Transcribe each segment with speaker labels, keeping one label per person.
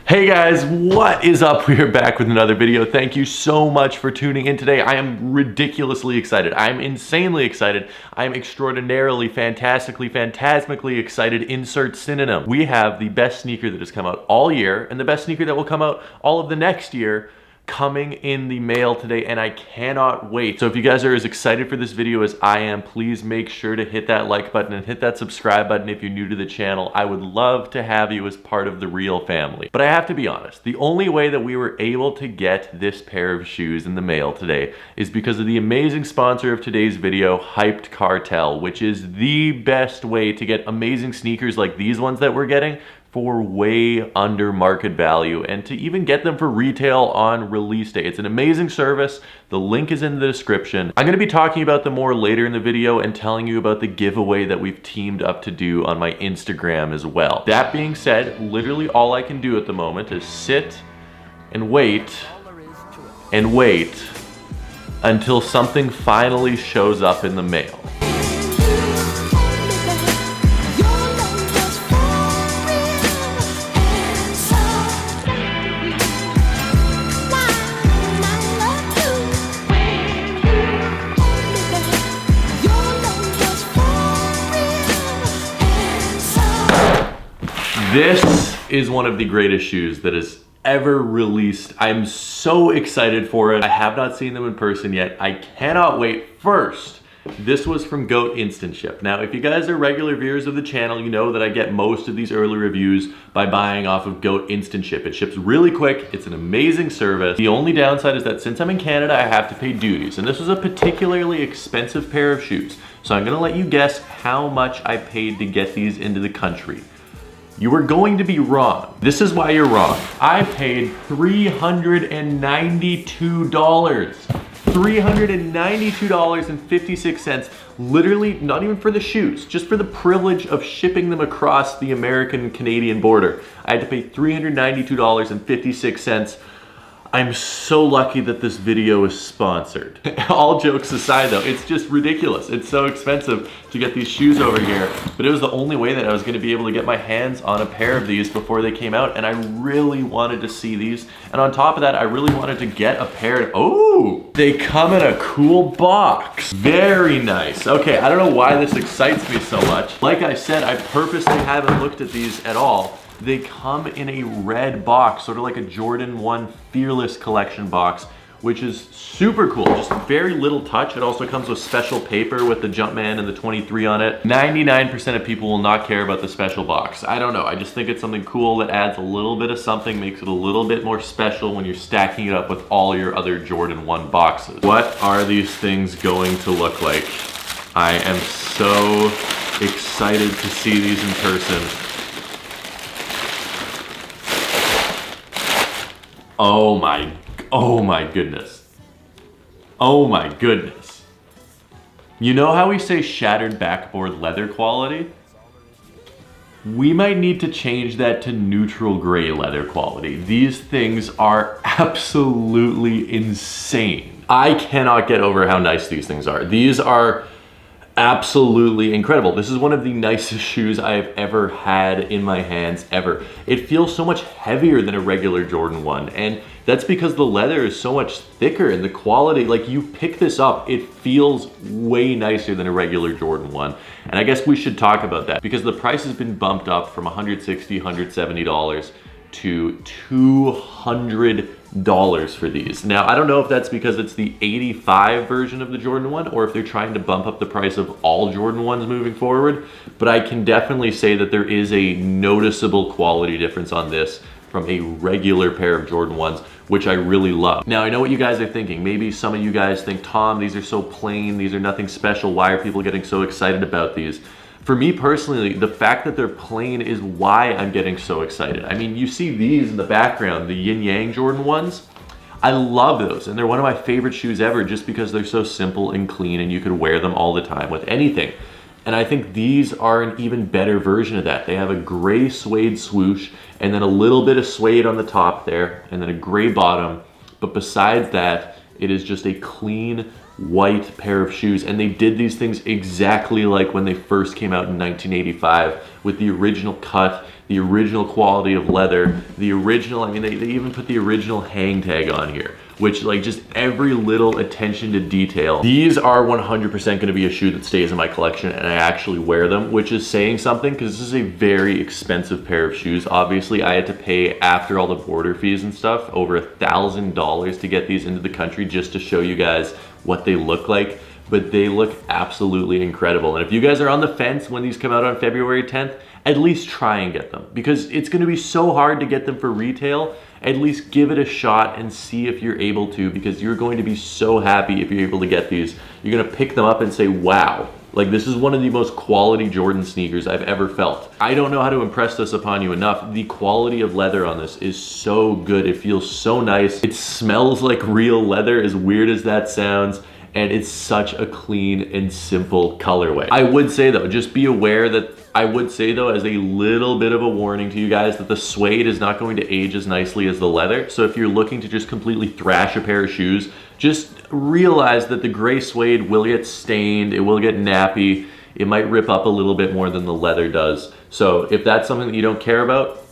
Speaker 1: Hey guys, what is up? We are back with another video. Thank you so much for tuning in today. I am ridiculously excited. I'm insanely excited. I'm extraordinarily, fantastically, phantasmically excited. Insert synonym. We have the best sneaker that has come out all year and the best sneaker that will come out all of the next year coming in the mail today, and I cannot wait. So if you guys are as excited for this video as I am, please make sure to hit that like button and hit that subscribe button if you're new to the channel. I would love to have you as part of the real family. But I have to be honest, the only way that we were able to get this pair of shoes in the mail today is because of the amazing sponsor of today's video, Hyped Cartel, which is the best way to get amazing sneakers like these ones that we're getting for way under market value, and to even get them for retail on release day. It's an amazing service. The link is in the description. I'm gonna be talking about them more later in the video and telling you about the giveaway that we've teamed up to do on my Instagram as well. That being said, literally all I can do at the moment is sit and wait until something finally shows up in the mail. This is one of the greatest shoes that is ever released. I'm so excited for it. I have not seen them in person yet. I cannot wait. First, this was from Goat Instant Ship. Now, if you guys are regular viewers of the channel, you know that I get most of these early reviews by buying off of Goat Instant Ship. It ships really quick. It's an amazing service. The only downside is that since I'm in Canada, I have to pay duties. And this was a particularly expensive pair of shoes. So I'm gonna let you guess how much I paid to get these into the country. You are going to be wrong. This is why you're wrong. I paid $392. $392.56, literally not even for the shoes, just for the privilege of shipping them across the American-Canadian border. I had to pay $392.56. I'm so lucky that this video is sponsored. All jokes aside though, it's just ridiculous. It's so expensive to get these shoes over here, but it was the only way that I was gonna be able to get my hands on a pair of these before they came out, and I really wanted to see these. And on top of that, I really wanted to get a pair. Oh, they come in a cool box. Very nice. Okay, I don't know why this excites me so much. Like I said, I purposely haven't looked at these at all. They come in a red box, sort of like a Jordan 1 Fearless collection box, which is super cool. Just very little touch. It also comes with special paper with the Jumpman and the 23 on it. 99% of people will not care about the special box. I don't know. I just think it's something cool that adds a little bit of something, makes it a little bit more special when you're stacking it up with all your other Jordan 1 boxes. What are these things going to look like? I am so excited to see these in person. Oh my goodness. Oh my goodness. You know how we say shattered backboard leather quality? We might need to change that to neutral gray leather quality. These things are absolutely insane. I cannot get over how nice these things are. These are absolutely incredible. This is one of the nicest shoes I have ever had in my hands ever. It feels so much heavier than a regular Jordan 1, and that's because the leather is so much thicker, and the quality, like you pick this up, it feels way nicer than a regular Jordan 1. And I guess we should talk about that because the price has been bumped up from $160, $170 to $200 for these. Now, I don't know if that's because it's the 85 version of the Jordan 1 or if they're trying to bump up the price of all Jordan 1s moving forward, but I can definitely say that there is a noticeable quality difference on this from a regular pair of Jordan 1s, which I really love. Now, I know what you guys are thinking. Maybe some of you guys think, Tom, these are so plain, these are nothing special. Why are people getting so excited about these? For me personally, the fact that they're plain is why I'm getting so excited. I mean, you see these in the background, the Yin Yang Jordan 1s. I love those, and they're one of my favorite shoes ever just because they're so simple and clean and you could wear them all the time with anything. And I think these are an even better version of that. They have a gray suede swoosh and then a little bit of suede on the top there and then a gray bottom. But besides that, it is just a clean, white pair of shoes, and they did these things exactly like when they first came out in 1985, with the original cut, the original quality of leather, the original, I mean, they even put the original hang tag on here, which, like, just every little attention to detail. These are 100% gonna be a shoe that stays in my collection, and I actually wear them, which is saying something, because this is a very expensive pair of shoes. Obviously, I had to pay, after all the border fees and stuff, over $1,000 to get these into the country, just to show you guys what they look like. But they look absolutely incredible. And if you guys are on the fence when these come out on February 10th, at least try and get them, because it's gonna be so hard to get them for retail. At least give it a shot and see if you're able to, because you're going to be so happy if you're able to get these. You're gonna pick them up and say, wow, like, this is one of the most quality Jordan sneakers I've ever felt. I don't know how to impress this upon you enough. The quality of leather on this is so good. It feels so nice. It smells like real leather, as weird as that sounds. And it's such a clean and simple colorway. I would say though, just be aware that, I would say though, as a little bit of a warning to you guys, that the suede is not going to age as nicely as the leather. So if you're looking to just completely thrash a pair of shoes, just realize that the gray suede will get stained, it will get nappy, it might rip up a little bit more than the leather does. So if that's something that you don't care about,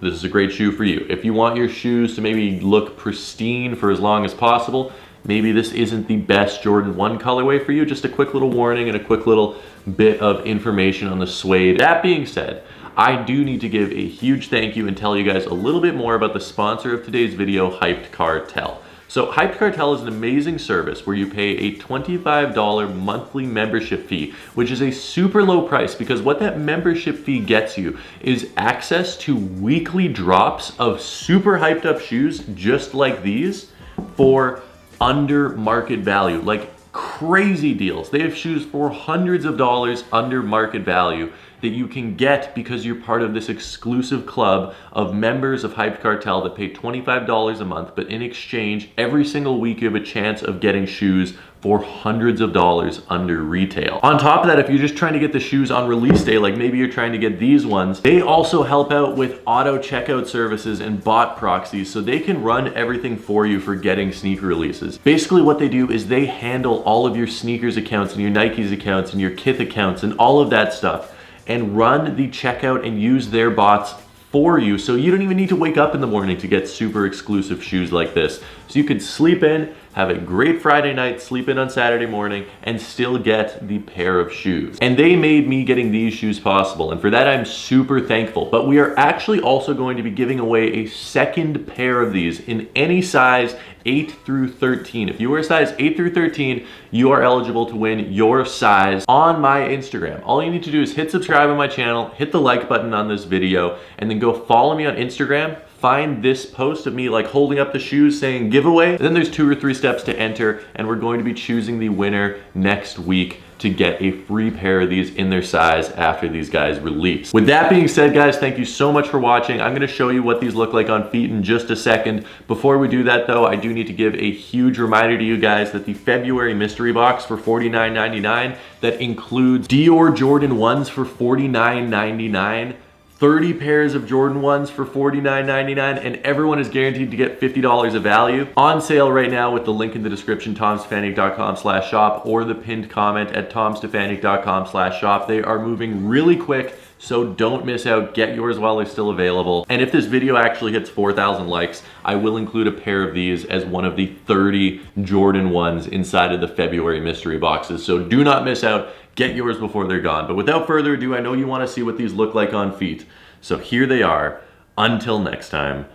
Speaker 1: this is a great shoe for you. If you want your shoes to maybe look pristine for as long as possible, maybe this isn't the best Jordan 1 colorway for you. Just a quick little warning and a quick little bit of information on the suede. That being said, I do need to give a huge thank you and tell you guys a little bit more about the sponsor of today's video, Hyped Cartel. So Hyped Cartel is an amazing service where you pay a $25 monthly membership fee, which is a super low price, because what that membership fee gets you is access to weekly drops of super hyped up shoes just like these for under market value, like crazy deals. They have shoes for hundreds of dollars under market value that you can get because you're part of this exclusive club of members of Hyped Cartel that pay $25 a month, but in exchange, every single week you have a chance of getting shoes for hundreds of dollars under retail. On top of that, if you're just trying to get the shoes on release day, like maybe you're trying to get these ones, they also help out with auto checkout services and bot proxies, so they can run everything for you for getting sneaker releases. Basically what they do is they handle all of your sneakers accounts and your Nikes accounts and your Kith accounts and all of that stuff, and run the checkout and use their bots for you, so you don't even need to wake up in the morning to get super exclusive shoes like this. So you could sleep in, have a great Friday night, sleep in on Saturday morning, and still get the pair of shoes. And they made me getting these shoes possible, and for that I'm super thankful. But we are actually also going to be giving away a second pair of these in any size 8 through 13. If you wear size 8 through 13, you are eligible to win your size on my Instagram. All you need to do is hit subscribe on my channel, hit the like button on this video, and then go follow me on Instagram. Find this post of me like holding up the shoes saying giveaway. And then there's 2 or 3 steps to enter, and we're going to be choosing the winner next week to get a free pair of these in their size after these guys release. With that being said, guys, thank you so much for watching. I'm gonna show you what these look like on feet in just a second. Before we do that though, I do need to give a huge reminder to you guys that the February mystery box for $49.99, that includes Dior Jordan 1s for $49.99, 30 pairs of Jordan 1s for $49.99, and everyone is guaranteed to get $50 of value. On sale right now with the link in the description, tomstefanik.com/shop, or the pinned comment at tomstefanik.com/shop. They are moving really quick, so don't miss out. Get yours while they're still available. And if this video actually hits 4,000 likes, I will include a pair of these as one of the 30 Jordan 1s inside of the February mystery boxes. So do not miss out. Get yours before they're gone. But without further ado, I know you want to see what these look like on feet. So here they are. Until next time,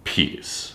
Speaker 1: peace.